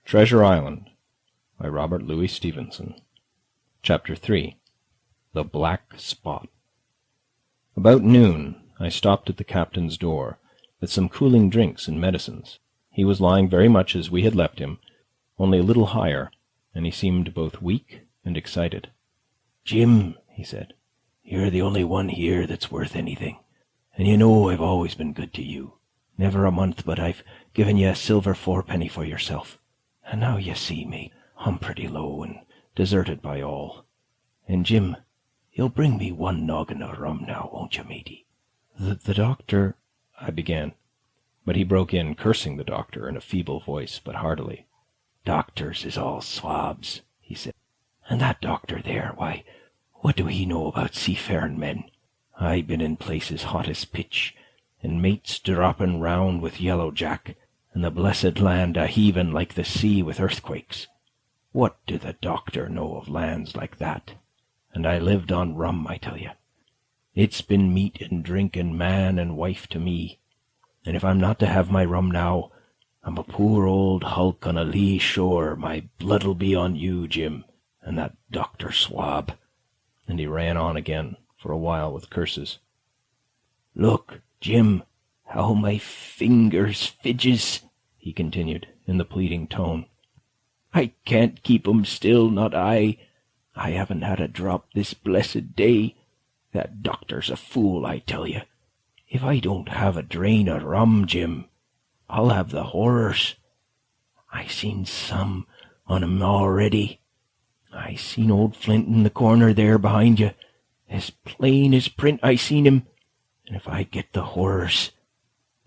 Treasure Island by Robert Louis Stevenson. Chapter 3. The Black Spot. About noon I stopped at the captain's door with some cooling drinks and medicines. He was lying very much as we had left him, only a little higher, and he seemed both weak and excited. "Jim," he said, "you're the only one here that's worth anything, and you know I've always been good to you. Never a month but I've given you a silver fourpenny for yourself. And now you see me, I'm pretty low and deserted by all. And Jim, you'll bring me one noggin of rum now, won't you, matey?" The doctor—" I began, but he broke in, cursing the doctor in a feeble voice, but heartily. "Doctors is all swabs," he said. "And that doctor there, why, what do he know about seafaring men? I been in places hot as pitch, and mates dropping round with yellow jack, and the blessed land a-heaving like the sea with earthquakes. What do the doctor know of lands like that? And I lived on rum, I tell you. It's been meat and drink and man and wife to me, and if I'm not to have my rum now, I'm a poor old hulk on a lee shore. My blood'll be on you, Jim, and that doctor swab." And he ran on again for a while with curses. "Look, Jim, how my fingers fidges," he continued, in the pleading tone. "I can't keep 'em still, not I. I haven't had a drop this blessed day. That doctor's a fool, I tell you. If I don't have a drain of rum, Jim, I'll have the horrors. I seen some on 'em already. I seen old Flint in the corner there behind you. As plain as print I seen him. And if I get the horrors,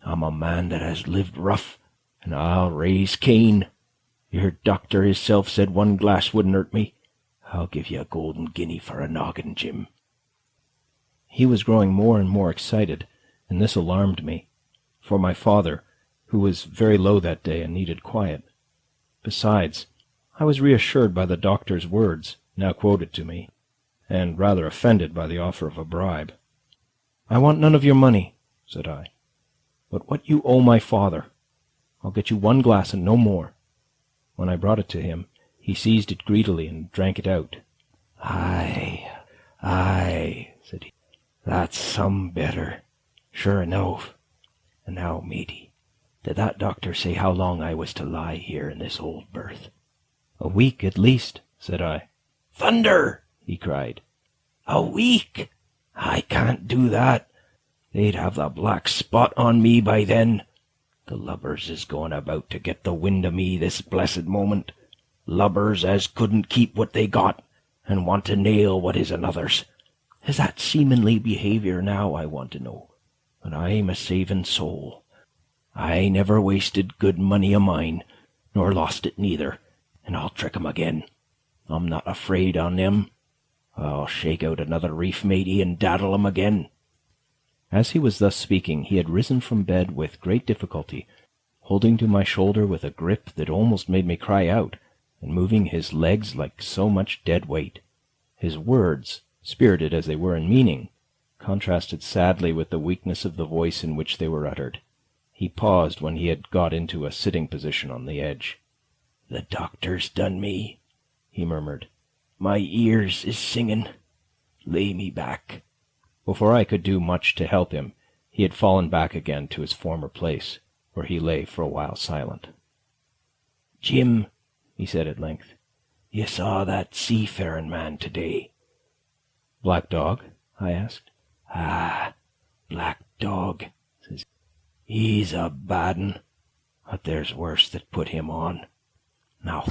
I'm a man that has lived rough, and I'll raise Cain. Your doctor hisself said one glass wouldn't hurt me. I'll give you a golden guinea for a noggin, Jim." He was growing more and more excited, and this alarmed me, for my father, who was very low that day and needed quiet. Besides, I was reassured by the doctor's words, now quoted to me, and rather offended by the offer of a bribe. "I want none of your money," said I, "but what you owe my father. I'll get you one glass and no more." When I brought it to him, he seized it greedily and drank it out. Aye, said he, "that's some better, sure enough. And now, matey, did that doctor say how long I was to lie here in this old berth?" "A week at least," said I. "Thunder!" he cried. "A week? I can't do that. They'd have the black spot on me by then. The lubbers is going about to get the wind of me this blessed moment. Lubbers as couldn't keep what they got, and want to nail what is another's. Is that seamanly behaviour now, I want to know? But I'm a saving soul. I never wasted good money of mine, nor lost it neither, and I'll trick 'em again. I'm not afraid on them. I'll shake out another reef, matey, and daddle 'em again." As he was thus speaking, he had risen from bed with great difficulty, holding to my shoulder with a grip that almost made me cry out, and moving his legs like so much dead weight. His words, spirited as they were in meaning, contrasted sadly with the weakness of the voice in which they were uttered. He paused when he had got into a sitting position on the edge. "The doctor's done me," he murmured. "My ears is singing. Lay me back." Before I could do much to help him, he had fallen back again to his former place, where he lay for a while silent. "Jim," he said at length, "you saw that seafaring man today?" "Black Dog?" I asked. "Ah, Black Dog," says he. "He's a bad 'un, but there's worse that put him on. Now,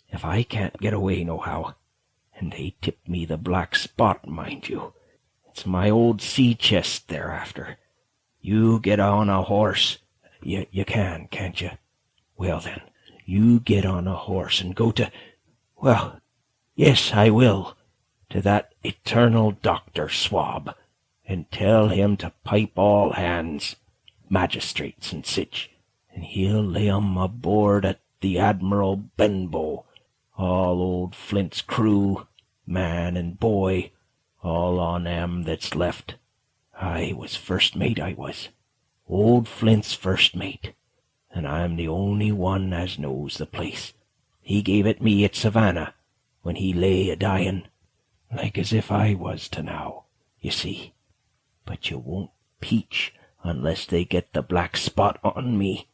if I can't get away nohow, and they tip me the black spot, mind you, it's my old sea chest they're after. You get on a horse. You can, can't you? Well then, you get on a horse and go to, well, yes, I will, to that eternal Doctor Swab, and tell him to pipe all hands, magistrates and sich, and he'll lay 'em aboard at the Admiral Benbow, all old Flint's crew, man and boy, all on 'em that's left. I was first mate, I was. Old Flint's first mate, and I'm the only one as knows the place. He gave it me at Savannah, when he lay a-dying, like as if I was to now, you see. But you won't peach unless they get the black spot on me,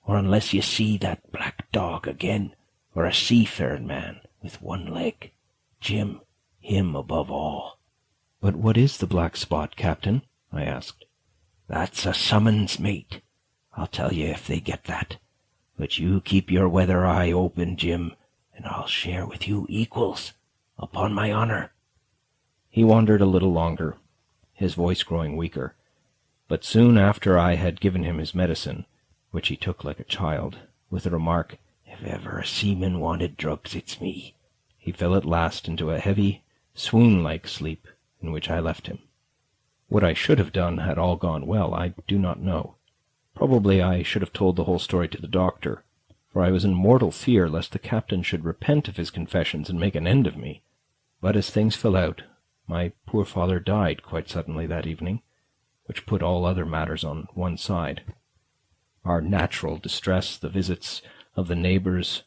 or unless you see that black dog again, or a seafaring man with one leg. Jim, him above all." "But what is the black spot, Captain?" I asked. "That's a summons, mate. I'll tell you if they get that. But you keep your weather eye open, Jim, and I'll share with you equals, upon my honor." He wandered a little longer, his voice growing weaker, but soon after I had given him his medicine, which he took like a child, with the remark, "If ever a seaman wanted drugs, it's me," he fell at last into a heavy, swoon-like sleep, in which I left him. What I should have done had all gone well, I do not know. Probably I should have told the whole story to the doctor, for I was in mortal fear lest the captain should repent of his confessions and make an end of me. But as things fell out, my poor father died quite suddenly that evening, which put all other matters on one side. Our natural distress, the visits of the neighbours,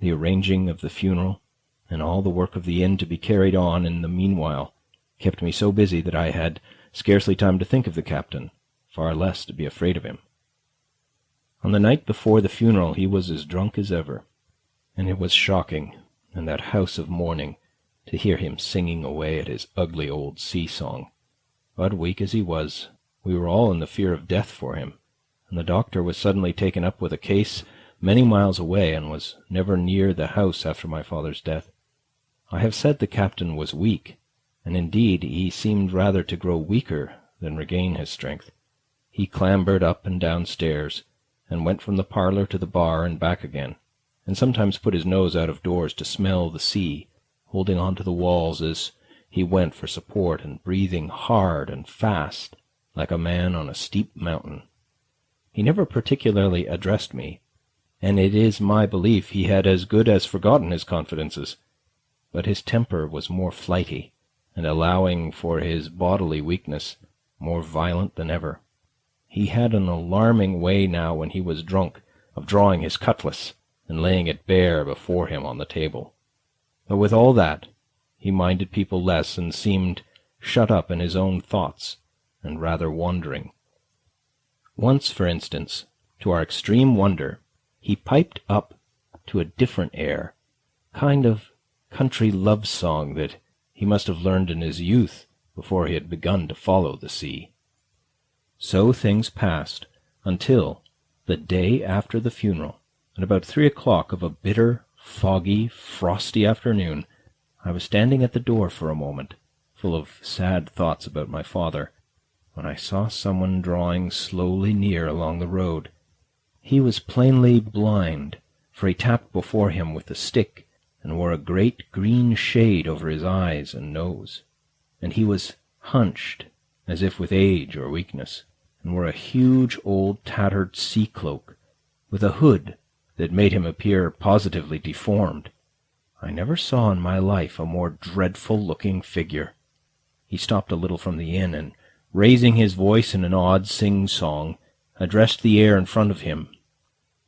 the arranging of the funeral, and all the work of the inn to be carried on in the meanwhile, kept me so busy that I had scarcely time to think of the captain, far less to be afraid of him. On the night before the funeral he was as drunk as ever, and it was shocking, in that house of mourning, to hear him singing away at his ugly old sea-song. But weak as he was, we were all in the fear of death for him, and the doctor was suddenly taken up with a case many miles away and was never near the house after my father's death. I have said the captain was weak, and indeed he seemed rather to grow weaker than regain his strength. He clambered up and down stairs, and went from the parlour to the bar and back again, and sometimes put his nose out of doors to smell the sea, holding on to the walls as he went for support, and breathing hard and fast, like a man on a steep mountain. He never particularly addressed me, and it is my belief he had as good as forgotten his confidences, but his temper was more flighty, and allowing for his bodily weakness, more violent than ever. He had an alarming way now when he was drunk of drawing his cutlass and laying it bare before him on the table. But with all that, he minded people less and seemed shut up in his own thoughts and rather wandering. Once, for instance, to our extreme wonder, he piped up to a different air, kind of country love song that he must have learned in his youth before he had begun to follow the sea. So things passed until, the day after the funeral, at about 3 o'clock of a bitter, foggy, frosty afternoon, I was standing at the door for a moment, full of sad thoughts about my father, when I saw someone drawing slowly near along the road. He was plainly blind, for he tapped before him with a stick, and wore a great green shade over his eyes and nose, and he was hunched, as if with age or weakness, and wore a huge old tattered sea-cloak, with a hood that made him appear positively deformed. I never saw in my life a more dreadful-looking figure. He stopped a little from the inn, and, raising his voice in an odd sing-song, addressed the air in front of him.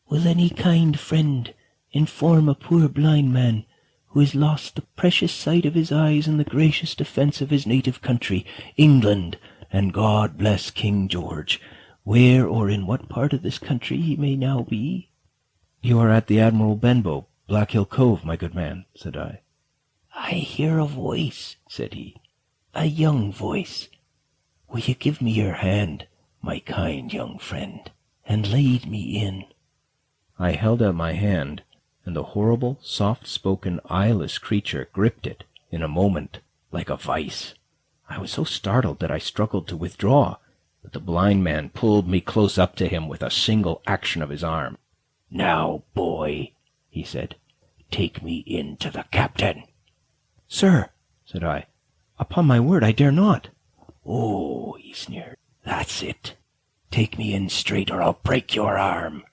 "Will any kind friend inform a poor blind man who has lost the precious sight of his eyes in the gracious defence of his native country, England, and God bless King George, where or in what part of this country he may now be?" "You are at the Admiral Benbow, Black Hill Cove, my good man," said I. "I hear a voice," said he, "a young voice. Will you give me your hand, my kind young friend, and lead me in?" I held out my hand, and the horrible, soft-spoken, eyeless creature gripped it in a moment like a vice. I was so startled that I struggled to withdraw, but the blind man pulled me close up to him with a single action of his arm. "Now, boy," he said, "take me in to the captain." "Sir," said I, "upon my word I dare not." "Oh," he sneered, "that's it. Take me in straight or I'll break your arm."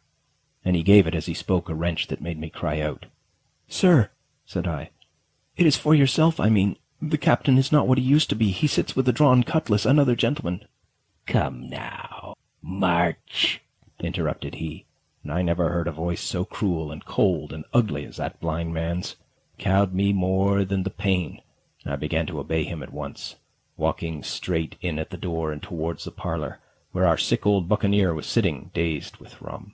And he gave it as he spoke a wrench that made me cry out. "Sir," said I, "it is for yourself, I mean. The captain is not what he used to be. He sits with a drawn cutlass, another gentleman." "Come now, march," interrupted he. and I never heard a voice so cruel and cold and ugly as that blind man's. Cowed me more than the pain, and I began to obey him at once, walking straight in at the door and towards the parlour, where our sick old buccaneer was sitting, dazed with rum.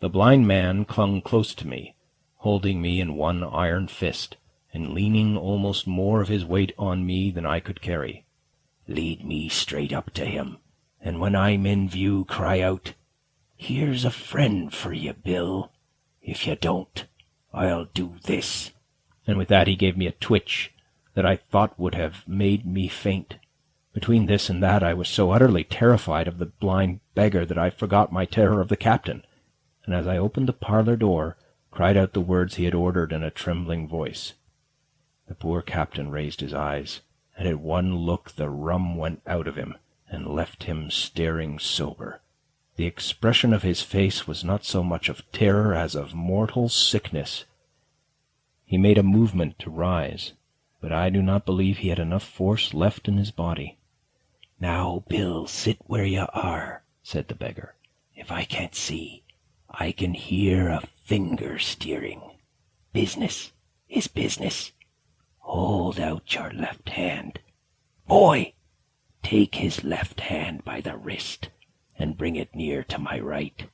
The blind man clung close to me, holding me in one iron fist, and leaning almost more of his weight on me than I could carry. "Lead me straight up to him, and when I'm in view, cry out, 'Here's a friend for you, Bill. If you don't, I'll do this.'" And with that he gave me a twitch that I thought would have made me faint. Between this and that I was so utterly terrified of the blind beggar that I forgot my terror of the captain, and as I opened the parlour door, cried out the words he had ordered in a trembling voice. The poor captain raised his eyes, and at one look the rum went out of him, and left him staring sober. The expression of his face was not so much of terror as of mortal sickness. He made a movement to rise, but I do not believe he had enough force left in his body. "Now, Bill, sit where you are," said the beggar. "If I can't see, I can hear a finger steering. Business is business. Hold out your left hand. Boy, take his left hand by the wrist and bring it near to my right."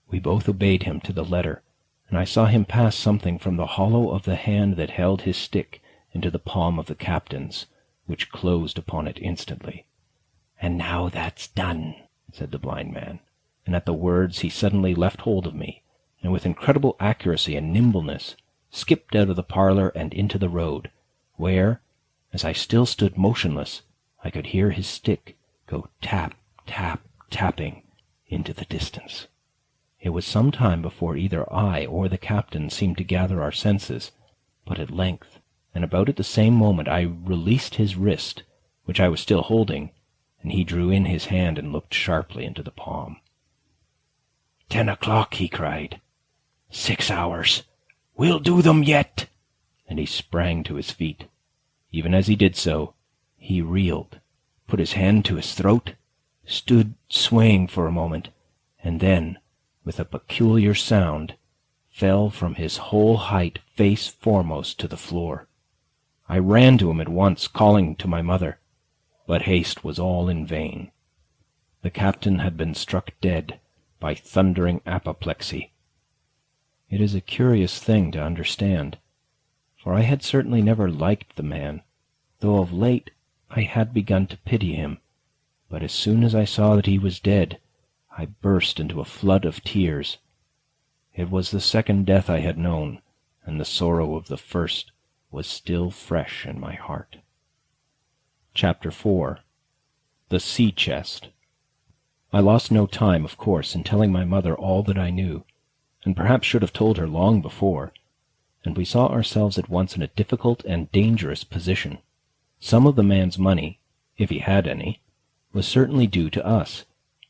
We both obeyed him to the letter, and I saw him pass something from the hollow of the hand that held his stick into the palm of the captain's, which closed upon it instantly. "And now that's done," said the blind man, and at the words he suddenly left hold of me, and with incredible accuracy and nimbleness skipped out of the parlour and into the road, where, as I still stood motionless, I could hear his stick go tap, tap, tapping into the distance. It was some time before either I or the captain seemed to gather our senses, but at length, and about at the same moment, I released his wrist, which I was still holding, and he drew in his hand and looked sharply into the palm. "10 o'clock," he cried. "6 hours. We'll do them yet." And he sprang to his feet. Even as he did so, he reeled, put his hand to his throat, stood swaying for a moment, and then, with a peculiar sound, fell from his whole height face foremost to the floor. I ran to him at once, calling to my mother, but haste was all in vain. The captain had been struck dead by thundering apoplexy. It is a curious thing to understand, for I had certainly never liked the man, though of late I had begun to pity him, but as soon as I saw that he was dead, I burst into a flood of tears. It was the second death I had known, and the sorrow of the first was still fresh in my heart. Chapter 4. The Sea Chest. I lost no time, of course, in telling my mother all that I knew, and perhaps should have told her long before, and we saw ourselves at once in a difficult and dangerous position. Some of the man's money, if he had any, was certainly due to us,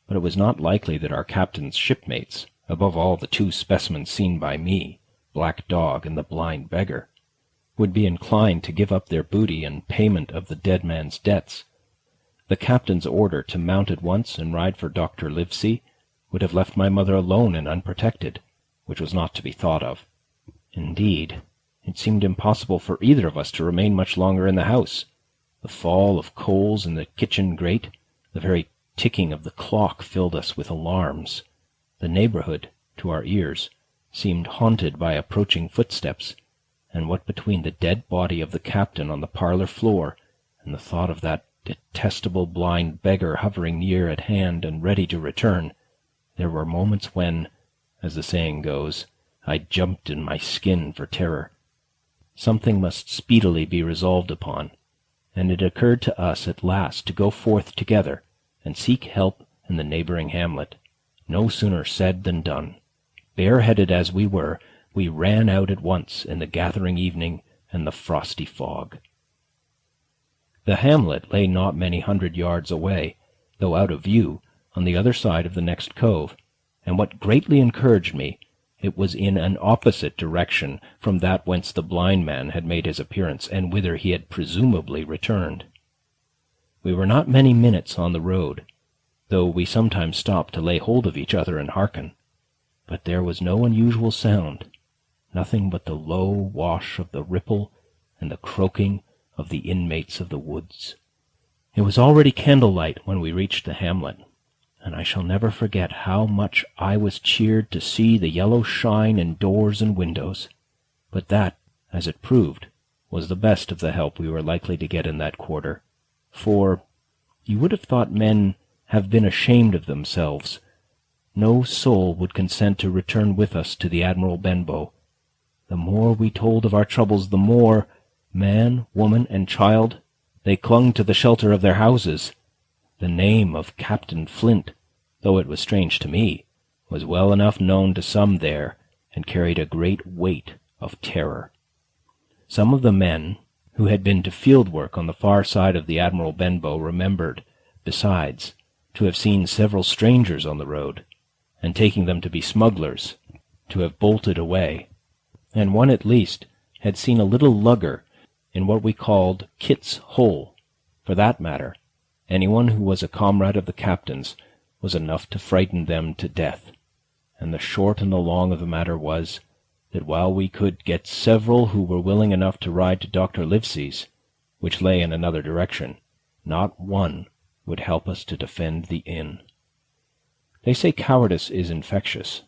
but it was not likely that our captain's shipmates, above all the 2 specimens seen by me, Black Dog and the blind beggar, would be inclined to give up their booty in payment of the dead man's debts. The captain's order to mount at once and ride for Dr. Livesey would have left my mother alone and unprotected, which was not to be thought of. Indeed, it seemed impossible for either of us to remain much longer in the house. The fall of coals in the kitchen grate, the very ticking of the clock filled us with alarms. The neighbourhood, to our ears, seemed haunted by approaching footsteps, and what between the dead body of the captain on the parlour floor and the thought of that detestable blind beggar hovering near at hand and ready to return, there were moments when, as the saying goes, I jumped in my skin for terror. Something must speedily be resolved upon, and it occurred to us at last to go forth together and seek help in the neighbouring hamlet. No sooner said than done. Bareheaded as we were, we ran out at once in the gathering evening and the frosty fog. The hamlet lay not many 100 yards away, though out of view, on the other side of the next cove, and what greatly encouraged me, it was in an opposite direction from that whence the blind man had made his appearance, and whither he had presumably returned. We were not many minutes on the road, though we sometimes stopped to lay hold of each other and hearken. but there was no unusual sound, nothing but the low wash of the ripple and the croaking of the inmates of the woods. It was already candlelight when we reached the hamlet, and I shall never forget how much I was cheered to see the yellow shine in doors and windows. But that, as it proved, was the best of the help we were likely to get in that quarter, for you would have thought men have been ashamed of themselves. No soul would consent to return with us to the Admiral Benbow. The more we told of our troubles, the more, man, woman, and child, they clung to the shelter of their houses. The name of Captain Flint, though it was strange to me, was well enough known to some there, and carried a great weight of terror. Some of the men who had been to field work on the far side of the Admiral Benbow remembered, besides, to have seen several strangers on the road, and taking them to be smugglers, to have bolted away, and one at least had seen a little lugger in what we called Kit's Hole. For that matter, anyone who was a comrade of the captain's was enough to frighten them to death, and the short and the long of the matter was that while we could get several who were willing enough to ride to Dr. Livesey's, which lay in another direction, not one would help us to defend the inn. They say cowardice is infectious,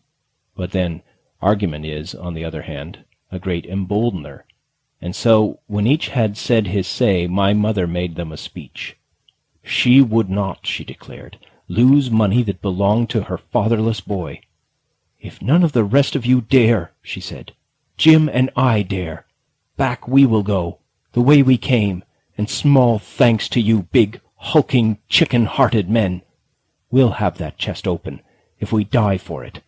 but then argument is, on the other hand, a great emboldener, and so, when each had said his say, my mother made them a speech. She would not, she declared, lose money that belonged to her fatherless boy. "If none of the rest of you dare," she said, "Jim and I dare. Back we will go, the way we came, and small thanks to you big, hulking, chicken-hearted men. We'll have that chest open, if we die for it,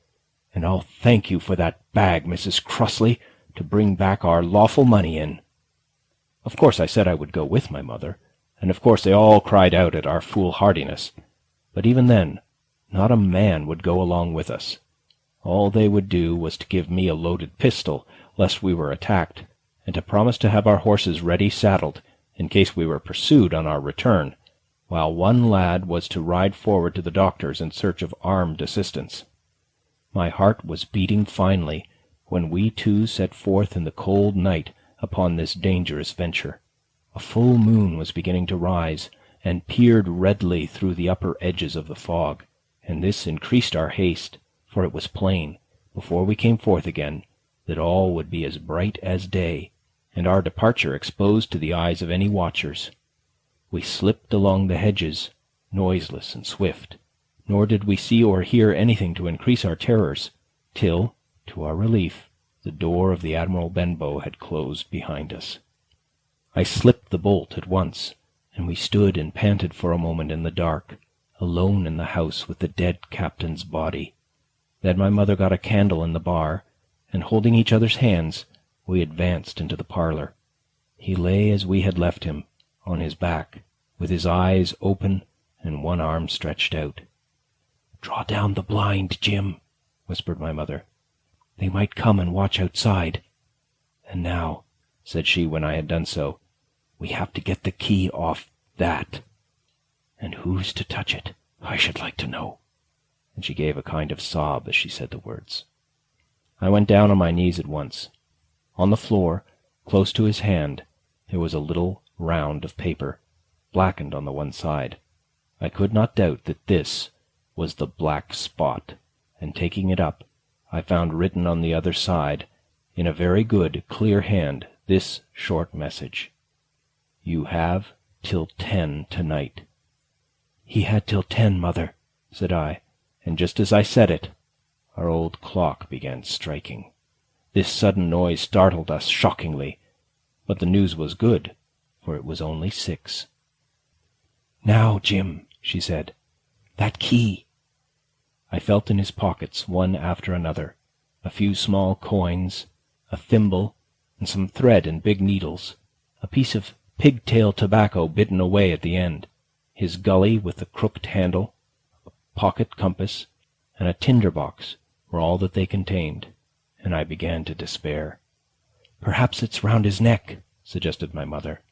and I'll thank you for that bag, Mrs. Crossley, to bring back our lawful money in." Of course I said I would go with my mother, and of course they all cried out at our foolhardiness, but even then not a man would go along with us. All they would do was to give me a loaded pistol, lest we were attacked, and to promise to have our horses ready saddled, in case we were pursued on our return, while one lad was to ride forward to the doctor's in search of armed assistance. My heart was beating finely when we two set forth in the cold night upon this dangerous venture. A full moon was beginning to rise, and peered redly through the upper edges of the fog, and this increased our haste, for it was plain, before we came forth again, that all would be as bright as day, and our departure exposed to the eyes of any watchers. We slipped along the hedges, noiseless and swift, nor did we see or hear anything to increase our terrors, till, to our relief, the door of the Admiral Benbow had closed behind us. I slipped the bolt at once, and we stood and panted for a moment in the dark, alone in the house with the dead captain's body. Then my mother got a candle in the bar, and holding each other's hands, we advanced into the parlour. He lay as we had left him, on his back, with his eyes open and one arm stretched out. "Draw down the blind, Jim," whispered my mother. "They might come and watch outside. And now," said she when I had done so, "we have to get the key off that. And who's to touch it, I should like to know." And she gave a kind of sob as she said the words. I went down on my knees at once. On the floor, close to his hand, there was a little round of paper, blackened on the one side. I could not doubt that this was the black spot, and taking it up, I found written on the other side, in a very good, clear hand, this short message: "You have till 10 tonight." "He had till 10, mother," said I, and just as I said it, our old clock began striking. This sudden noise startled us shockingly, but the news was good, for it was only 6. "Now, Jim," she said, "that key." I felt in his pockets, one after another, a few small coins, a thimble, and some thread and big needles, a piece of pigtail tobacco bitten away at the end, his gully with the crooked handle, a pocket compass, and a tinder-box were all that they contained, and I began to despair. "Perhaps it's round his neck," suggested my mother.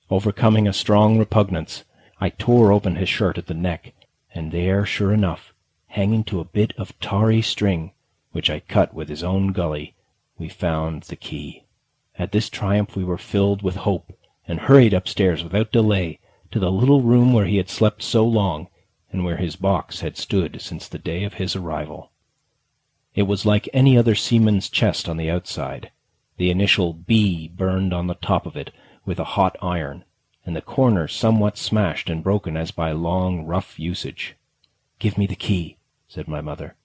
Overcoming a strong repugnance, I tore open his shirt at the neck, and there, sure enough, hanging to a bit of tarry string, which I cut with his own gully, we found the key. At this triumph we were filled with hope, and hurried upstairs without delay to the little room where he had slept so long, and where his box had stood since the day of his arrival. It was like any other seaman's chest on the outside. The initial B burned on the top of it with a hot iron, and the corner somewhat smashed and broken as by long, rough usage. "Give me the key," said my mother,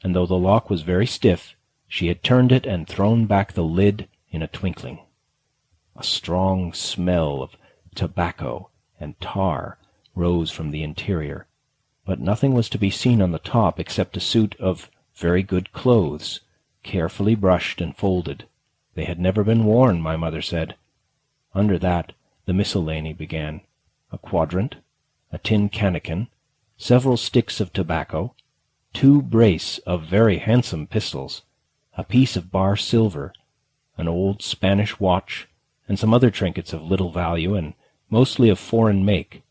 and though the lock was very stiff, she had turned it and thrown back the lid in a twinkling. A strong smell of tobacco and tar rose from the interior, but nothing was to be seen on the top except a suit of very good clothes, carefully brushed and folded. They had never been worn, my mother said. Under that the miscellany began: a quadrant, a tin cannikin, several sticks of tobacco, 2 brace of very handsome pistols, a piece of bar silver, an old Spanish watch, and some other trinkets of little value and mostly of foreign make,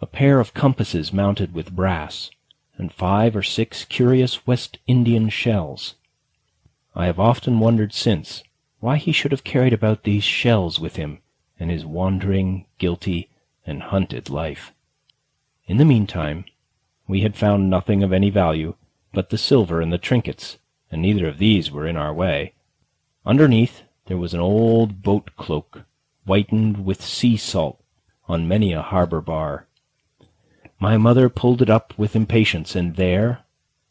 a pair of compasses mounted with brass, and 5 or 6 curious West Indian shells. I have often wondered since why he should have carried about these shells with him in his wandering, guilty, and hunted life. In the meantime, we had found nothing of any value but the silver and the trinkets, and neither of these were in our way. Underneath there was an old boat cloak, whitened with sea salt on many a harbour bar. My mother pulled it up with impatience, and there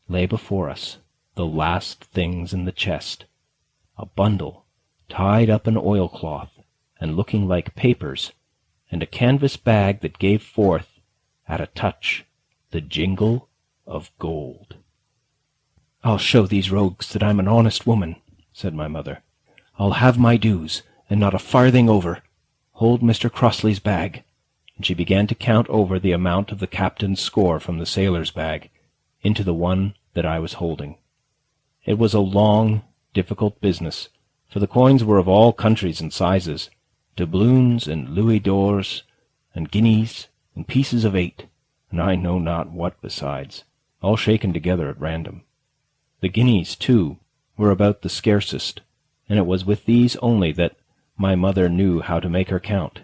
lay before us the last things in the chest: a bundle tied up in oilcloth and looking like papers, and a canvas bag that gave forth, at a touch, the jingle of gold. "I'll show these rogues that I'm an honest woman," said my mother. "I'll have my dues, and not a farthing over. Hold Mr. Crossley's bag." And she began to count over the amount of the captain's score from the sailor's bag into the one that I was holding. It was a long, difficult business, for the coins were of all countries and sizes, doubloons and louis d'ors, and guineas, and pieces of 8, and I know not what besides, all shaken together at random. The guineas, too, were about the scarcest, and it was with these only that my mother knew how to make her count.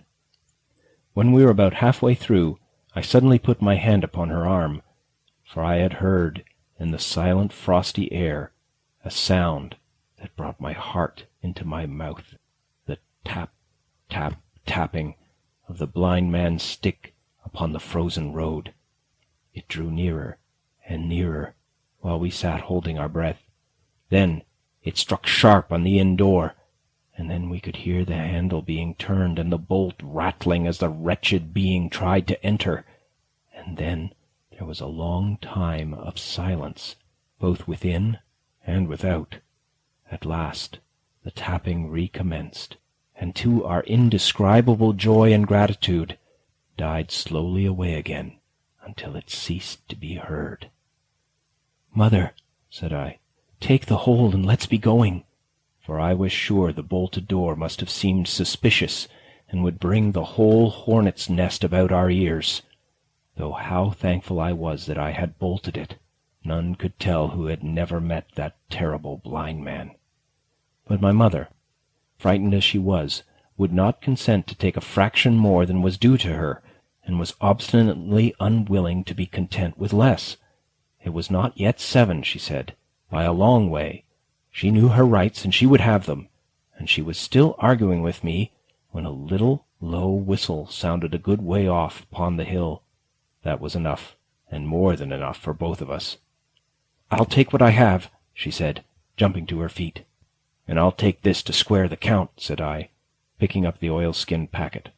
When we were about halfway through, I suddenly put my hand upon her arm, for I had heard, in the silent frosty air, a sound that brought my heart into my mouth, the tap, tap, tapping of the blind man's stick upon the frozen road. It drew nearer and nearer, while we sat holding our breath. Then it struck sharp on the inn door, and then we could hear the handle being turned and the bolt rattling as the wretched being tried to enter. And then there was a long time of silence, both within and without. At last the tapping recommenced, and to our indescribable joy and gratitude, died slowly away again until it ceased to be heard. "Mother," said I, "take the hold and let's be going," for I was sure the bolted door must have seemed suspicious and would bring the whole hornet's nest about our ears. Though how thankful I was that I had bolted it, none could tell who had never met that terrible blind man. But my mother, frightened as she was, would not consent to take a fraction more than was due to her, and was obstinately unwilling to be content with less. It was not yet 7, she said, by a long way. She knew her rights, and she would have them, and she was still arguing with me when a little low whistle sounded a good way off upon the hill. That was enough, and more than enough for both of us. "I'll take what I have," she said, jumping to her feet. "And I'll take this to square the count," said I, picking up the oilskin packet.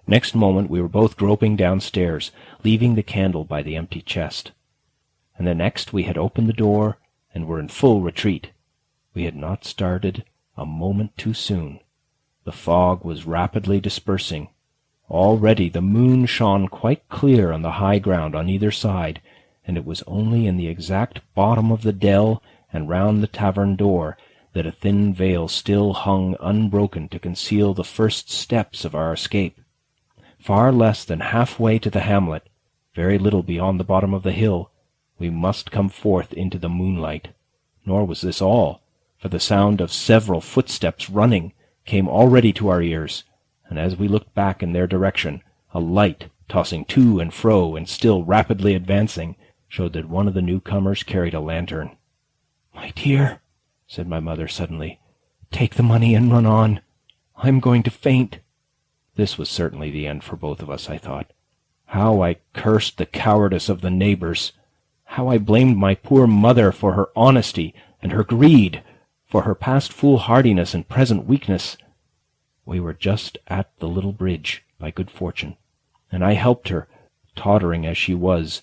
Next moment we were both groping downstairs, leaving the candle by the empty chest. And the next we had opened the door and were in full retreat. We had not started a moment too soon. The fog was rapidly dispersing. Already the moon shone quite clear on the high ground on either side, and it was only in the exact bottom of the dell and round the tavern door that a thin veil still hung unbroken to conceal the first steps of our escape. Far less than half-way to the hamlet, very little beyond the bottom of the hill, we must come forth into the moonlight. Nor was this all, for the sound of several footsteps running came already to our ears, and as we looked back in their direction, a light, tossing to and fro and still rapidly advancing, showed that one of the newcomers carried a lantern. "My dear," said my mother suddenly, "take the money and run on. I'm going to faint." This was certainly the end for both of us, I thought. How I cursed the cowardice of the neighbors! How I blamed my poor mother for her honesty and her greed, for her past foolhardiness and present weakness! We were just at the little bridge, by good fortune, and I helped her, tottering as she was,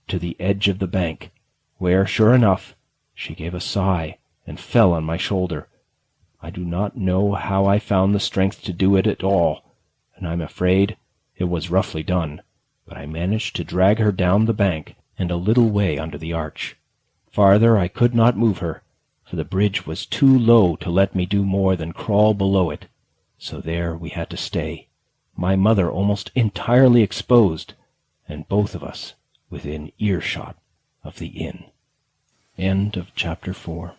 to the edge of the bank, where, sure enough, she gave a sigh and fell on my shoulder. I do not know how I found the strength to do it at all, and I'm afraid it was roughly done, but I managed to drag her down the bank and a little way under the arch. Farther I could not move her, for the bridge was too low to let me do more than crawl below it, so there we had to stay, my mother almost entirely exposed, and both of us within earshot of the inn. End of chapter 4.